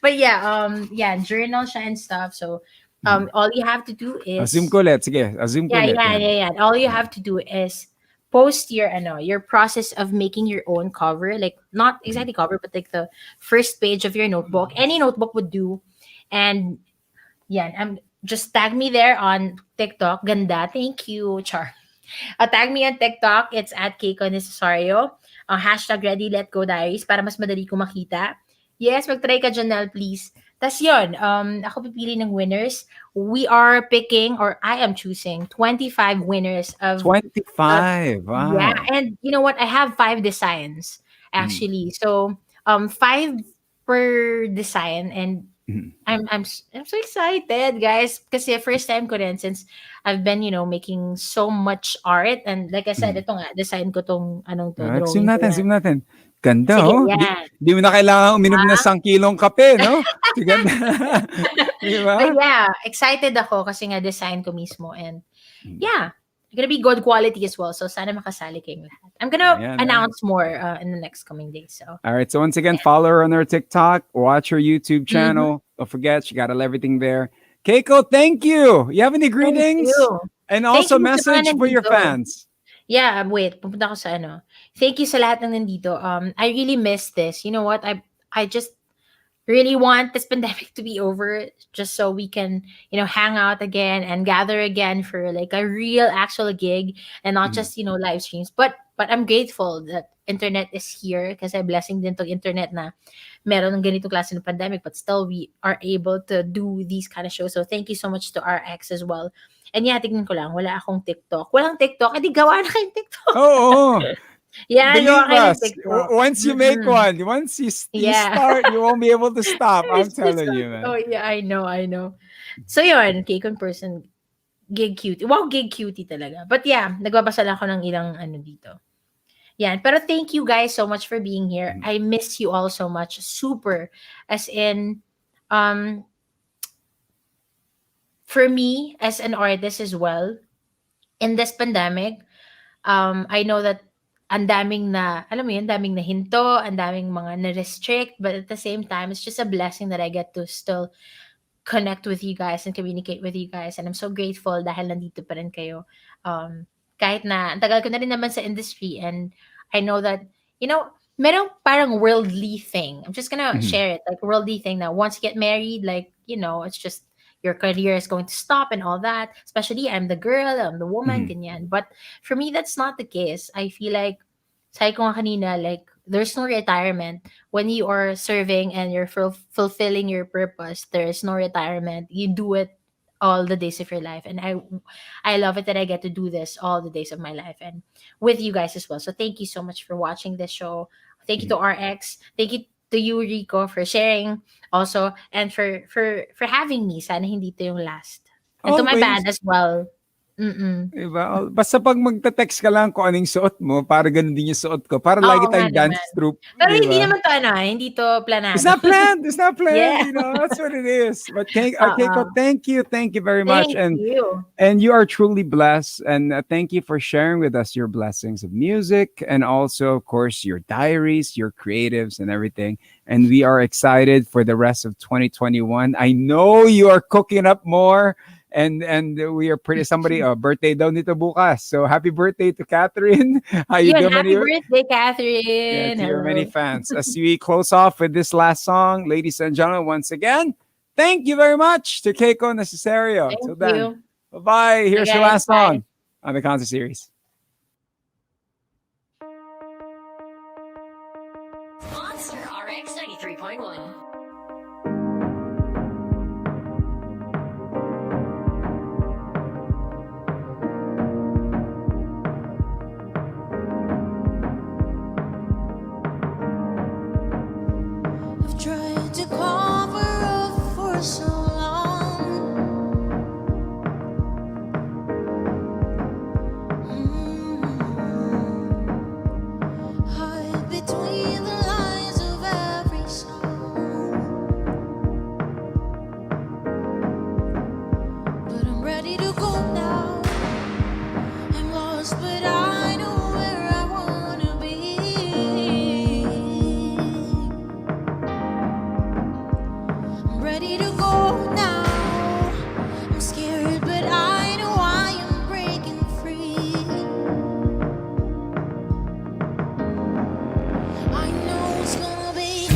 But yeah, journal siya and stuff. So, all you have to do Zoom is, ko ulit. Sige, zoom ko yeah, ulit. yeah, Yan. yeah, yeah. All you have to do is post your process of making your own cover, like not exactly cover, but like the first page of your notebook. Any notebook would do. And yeah, just tag me there on TikTok. Ganda, thank you, Char. Tag me on TikTok. It's at Keiko Necesario. Hashtag Ready Let Go Diaries para mas madali ko makita. Yes, mag-try ka, Janelle, please. Tas yun, ako pipili ng winners. We are picking, or I am choosing, 25 winners of 25. yeah, Wow. and you know what? I have 5 designs Mm. actually. So, 5 per design, and Mm. I'm so excited, guys, kasi first time ko rin since I've been, making so much art, and like I said, Mm. ito nga design ko tong Zoom drawing ko natin, yan. zoom natin. Ganda, Sige, oh. yan. Di mo na kailangan uminom ng 1 kilong kape, no? Ganda. Di But ba? yeah, excited ako kasi nga design ko mismo, and Mm. yeah, gonna be good quality as well. So sana makasali kayong lahat. I'm gonna Ayan, ayan. announce more in the next coming days. So All right. So once again, follow her on her TikTok, watch her YouTube mhm. channel. Don't forget, she got everything there. Keiko, thank you. You have any Thank greetings? you. And Thank also you sa mga message for your nandito. fans. Yeah, wait, pupunta ako sa Thank you sa lahat ng nandito. I really miss this. You know what? I just really want this pandemic to be over, just so we can, hang out again and gather again for like a real actual gig, and not Mhm. just, live streams. But I'm grateful that internet is here, kasi blessing din tong internet na meron ng ganito klase ng pandemic, but still we are able to do these kind of shows. So thank you so much to RX as well. And yeah, tignan ko lang, wala akong TikTok. Walang TikTok, edi gawa na kayong TikTok. Oh, Yeah, gawa believe kayo ng us. TikTok. Once you make Mm-mm. one, once you Yeah. start, you won't be able to stop. I'm It's just telling you, oh man. yeah, I know. So yun, Keiko in person, gig cutie. Wow, gig cutie talaga. But yeah, nagbabasa lang ako ng ilang ano dito. Yeah, pero thank you guys so much for being here. Mhm. I miss you all so much. Super. As in, um, for me as an artist as well, in this pandemic, I know that ang daming na, alam mo yun, daming na hinto, ang daming mga na-restrict, but at the same time, it's just a blessing that I get to still connect with you guys and communicate with you guys. And I'm so grateful dahil nandito pa rin kayo. Kahit na, ang tagal ko na rin naman sa industry, and I know that, merong parang worldly thing. I'm just gonna Mhm. share it, like worldly thing that once you get married, like, it's just your career is going to stop and all that. Especially I'm the girl, I'm the woman, Mhm. ganyan. But for me, that's not the case. I feel like, sabi ko nga kanina, like, there's no retirement when you are serving and you're fulfilling your purpose. There is no retirement. You do it all the days of your life, and I love it that I get to do this all the days of my life, and with you guys as well. So thank you so much for watching this show. Thank you Mhm. to RX. Thank you to you, Rico, for sharing also, and for having me. Sana hindi to yung last. And to my Always. band as well. Mm-mm. Diba? Basta pag magte-text ka lang kung anong suot mo, para ganun din yung suot ko. Para Oo lagi nga tayong naman. dance troupe, Pero di hindi ba? naman to hindi to It's planado. not planned. It's not planned. Yeah. You know, that's what it is. But Keiko, Oo. thank you. Thank you very much. Thank you. And you are truly blessed. And thank you for sharing with us your blessings of music and also, of course, your diaries, your creatives, and everything. And we are excited for the rest of 2021. I know you are cooking up more. And we are pretty somebody birthday daw nito bukas. So happy birthday to Catherine. How you Yun, doing? happy Manny? birthday, Yeah, Catherine. to your many Hello. fans. As we close off with this last song, ladies and gentlemen, once again, thank you very much to Keiko Necesario. Till Thank then, you. bye bye. Bye, Here's your guys. last Bye. song on the concert series. Monster RX 93.1. I've tried to cover up for so long. Hide between the lines of every song. But I'm ready to go now. I'm lost, but I know where I wanna be. I'm ready to go now. I'm scared, but I know I am breaking free. I know it's gonna be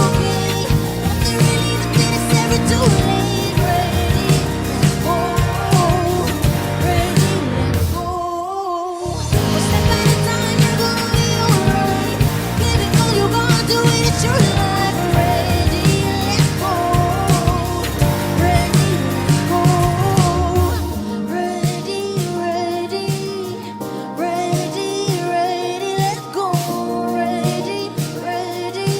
okay. Nothing really, nothing is ever too late. Ready, let go. Ready, let go. One step at a time, you're gonna be alright. Give it all, you're gonna do it. It's your life. Ready, let go. Ready, let go. Ready, ready, ready, let go. Ready, ready,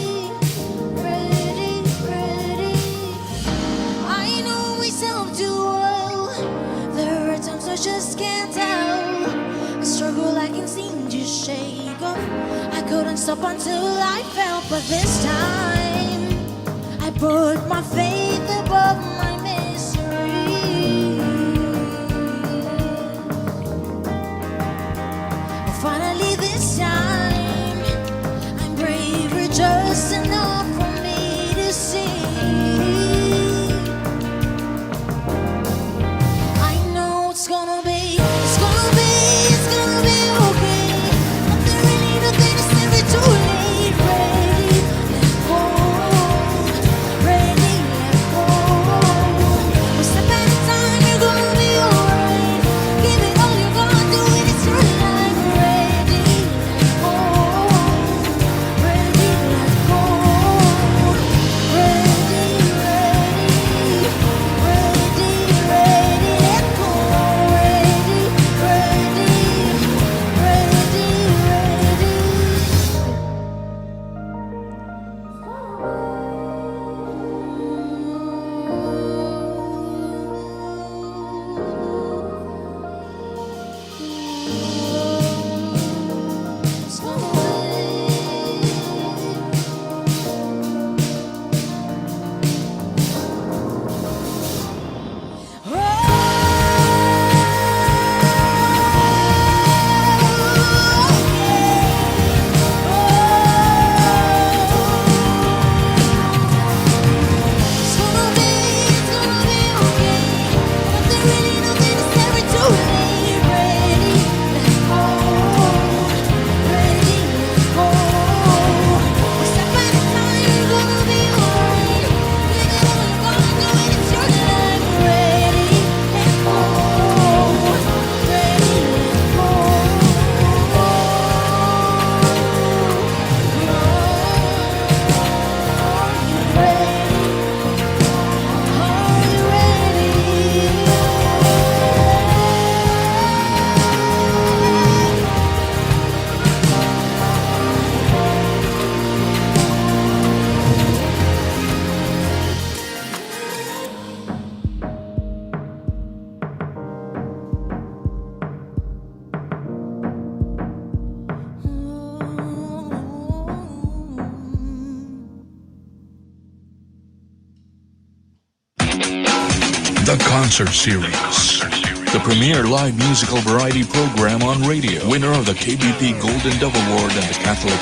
ready. I know myself too well. There are times I just can't tell. I struggle, I can seem to shake off. I couldn't stop until I felt, but this time I put my faith above my misery. Finally, this time I'm braver, just enough for me to see. I know it's gonna be okay. Nothing really, nothing is ever too late. Ready, let go. The Concert Series. The premier live musical variety program on radio. Winner of the KBP Golden Dove Award and the Catholic